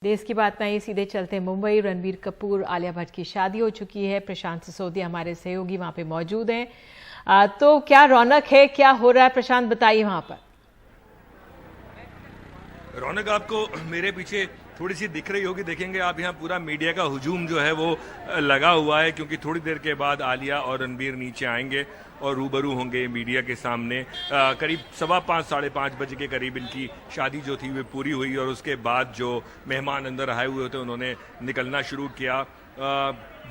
देश की बात नहीं, सीधे चलते हैं मुंबई। रणबीर कपूर आलिया भट्ट की शादी हो चुकी है। प्रशांत सिसोदिया हमारे सहयोगी वहां पे मौजूद हैं। तो क्या रौनक है, क्या हो रहा है प्रशांत, बताइए वहां पर। रौनक आपको मेरे पीछे थोड़ी सी दिख रही होगी, देखेंगे आप यहाँ पूरा मीडिया का हुजूम जो है वो लगा हुआ है, क्योंकि थोड़ी देर के बाद आलिया और रणबीर नीचे आएंगे और रूबरू होंगे मीडिया के सामने। करीब 5:15 साढ़े 5 बजे के करीब इनकी शादी जो थी वो पूरी हुई और उसके बाद जो मेहमान अंदर आए हुए थे उन्होंने निकलना शुरू किया।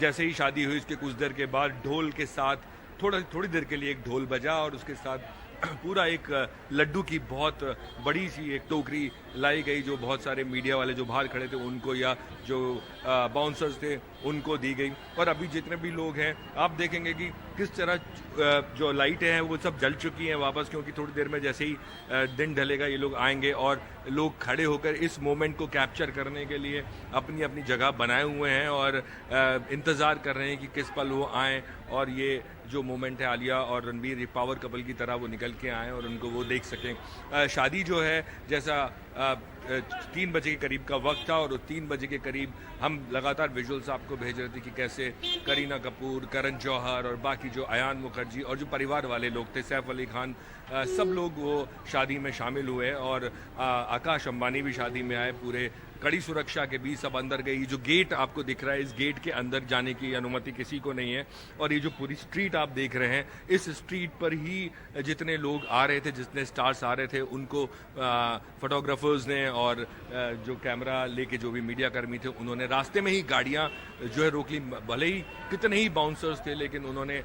जैसे ही शादी हुई उसके कुछ देर के बाद ढोल के साथ थोड़ी देर के लिए एक ढोल बजा और उसके साथ पूरा एक लड्डू की बहुत बड़ी सी एक टोकरी लाई गई, जो बहुत सारे मीडिया वाले जो बाहर खड़े थे उनको या जो बाउंसर्स थे उनको दी गई। और अभी जितने भी लोग हैं आप देखेंगे कि किस तरह जो लाइटें हैं वो सब जल चुकी हैं वापस, क्योंकि थोड़ी देर में जैसे ही दिन ढलेगा ये लोग आएंगे और लोग खड़े होकर इस मोमेंट को कैप्चर करने के लिए अपनी अपनी जगह बनाए हुए हैं और इंतज़ार कर रहे हैं कि किस पल वो आएँ और ये जो मोमेंट है आलिया और रणबीर पावर कपल की तरह वो निकल के आएँ और उनको वो देख सकें। शादी जो है जैसा 3 बजे के करीब का वक्त था और 3 बजे के करीब हम लगातार विजुअल्स आपको भेज रहे थे कि कैसे करीना कपूर, करण जौहर और बाकी जो अयान मुखर्जी और जो परिवार वाले लोग थे, सैफ अली खान, सब लोग वो शादी में शामिल हुए और आकाश अंबानी भी शादी में आए। पूरे कड़ी सुरक्षा के बीच सब अंदर गए। जो गेट आपको दिख रहा है, इस गेट के अंदर जाने की अनुमति किसी को नहीं है और ये जो पूरी स्ट्रीट आप देख रहे हैं, इस स्ट्रीट पर ही जितने लोग आ रहे थे, जितने स्टार्स आ रहे थे, उनको फोटोग्राफर्स ने और जो कैमरा लेके जो भी मीडिया कर्मी थे उन्होंने रास्ते में ही गाड़ियां जो है रोक ली। भले ही कितने ही बाउंसर्स थे लेकिन उन्होंने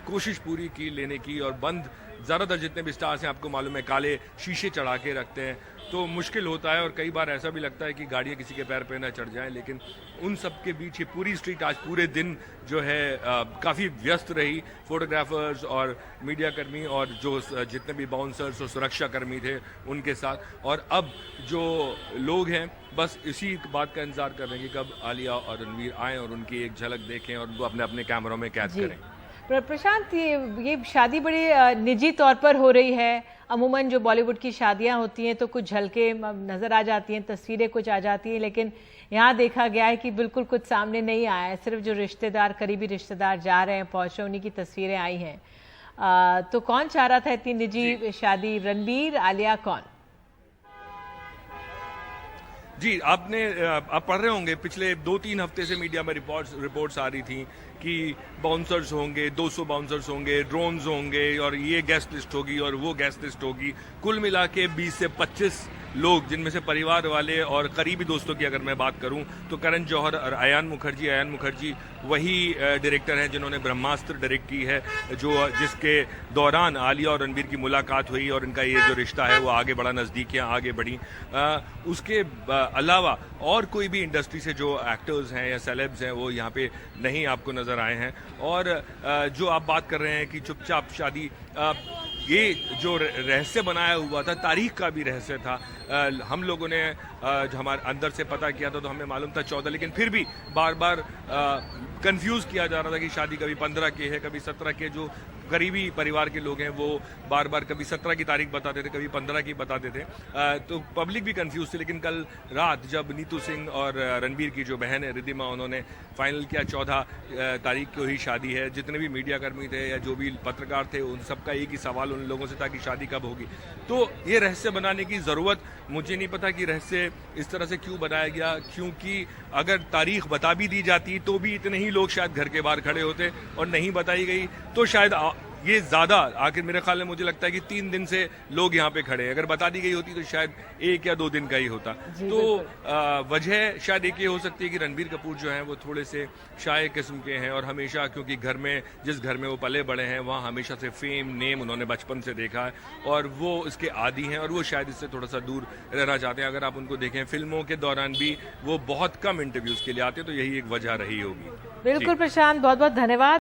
कोशिश पूरी की लेने की, और बंद ज़्यादातर जितने भी स्टार्स हैं आपको मालूम है काले शीशे चढ़ा के रखते हैं, तो मुश्किल होता है और कई बार ऐसा भी लगता है कि गाड़ियाँ किसी के पैर पे ना चढ़ जाएं। लेकिन उन सब के बीच ये पूरी स्ट्रीट आज पूरे दिन जो है काफ़ी व्यस्त रही। फोटोग्राफर्स और मीडिया कर्मी और जो जितने भी बाउंसर्स और सुरक्षा कर्मी थे उनके साथ। और अब जो लोग हैं बस इसी बात का इंतजार कर रहे हैं कि कब आलिया और रणबीर आएँ और उनकी एक झलक देखें और उनको अपने अपने कैमरों में कैद करें। प्रशांत, ये शादी बड़ी निजी तौर पर हो रही है। अमूमन जो बॉलीवुड की शादियां होती हैं तो कुछ झलके नजर आ जाती हैं, तस्वीरें कुछ आ जाती हैं, लेकिन यहाँ देखा गया है कि बिल्कुल कुछ सामने नहीं आया है। सिर्फ जो रिश्तेदार, करीबी रिश्तेदार जा रहे हैं, पहुंच रहे, उन्हीं की तस्वीरें आई हैं। तो कौन चाह रहा था इतनी निजी शादी, रणबीर, आलिया, कौन? जी, आप पढ़ रहे होंगे पिछले 2-3 हफ्ते से मीडिया में रिपोर्ट्स आ रही थी कि बाउंसर्स होंगे, 200 बाउंसर्स होंगे, ड्रोन्स होंगे और ये गेस्ट लिस्ट होगी और वो गेस्ट लिस्ट होगी। कुल मिला के 20 से 25 लोग, जिनमें से परिवार वाले और करीबी दोस्तों की अगर मैं बात करूं तो करण जौहर और अयान मुखर्जी वही डायरेक्टर हैं जिन्होंने ब्रह्मास्त्र डायरेक्ट की है, जिसके दौरान आलिया और रणबीर की मुलाकात हुई और इनका ये जो रिश्ता है वो आगे बढ़ा, नज़दीकियाँ आगे बढ़ी। उसके अलावा और कोई भी इंडस्ट्री से जो एक्टर्स हैं या सेलेब्स हैं वो यहाँ पे नहीं आपको नज़र आए हैं। और जो आप बात कर रहे हैं कि चुपचाप शादी, ये जो रहस्य बनाया हुआ था, तारीख का भी रहस्य था। हम लोगों ने हमारे अंदर से पता किया था तो हमें मालूम था 14, लेकिन फिर भी बार बार कंफ्यूज किया जा रहा था कि शादी कभी 15 की है, कभी 17 के। जो करीबी परिवार के लोग हैं वो बार बार कभी 17 की तारीख बताते थे, कभी 15 की बताते थे, तो पब्लिक भी कंफ्यूज थी। लेकिन कल रात जब नीतू सिंह और रणबीर की जो बहन है रिद्धिमा, उन्होंने फाइनल किया 14 तारीख को ही शादी है। जितने भी मीडिया कर्मी थे या जो भी पत्रकार थे उन सबका एक ही सवाल उन लोगों से था कि शादी कब होगी। तो ये रहस्य बनाने की ज़रूरत, मुझे नहीं पता कि रहस्य इस तरह से क्यों बनाया गया, क्योंकि अगर तारीख बता भी दी जाती तो भी इतने ही लोग शायद घर के बाहर खड़े होते, और नहीं बताई गई तो शायद ये ज़्यादा, आखिर मेरे ख्याल में मुझे लगता है कि 3 दिन से लोग यहाँ पे खड़े हैं। अगर बता दी गई होती तो शायद 1 या 2 दिन का ही होता। तो वजह शायद एक ये हो सकती है कि रणबीर कपूर जो हैं वो थोड़े से शाय किस्म के हैं और हमेशा, क्योंकि घर में जिस घर में वो पले बड़े हैं वहाँ हमेशा से फेम, नेम उन्होंने बचपन से देखा है और वो इसके आदी हैं और वो शायद इससे थोड़ा सा दूर रहना चाहते हैं। अगर आप उनको देखें फिल्मों के दौरान भी वो बहुत कम इंटरव्यूज़ के लिए आते हैं, तो यही एक वजह रही होगी। बिल्कुल प्रशांत, बहुत बहुत धन्यवाद।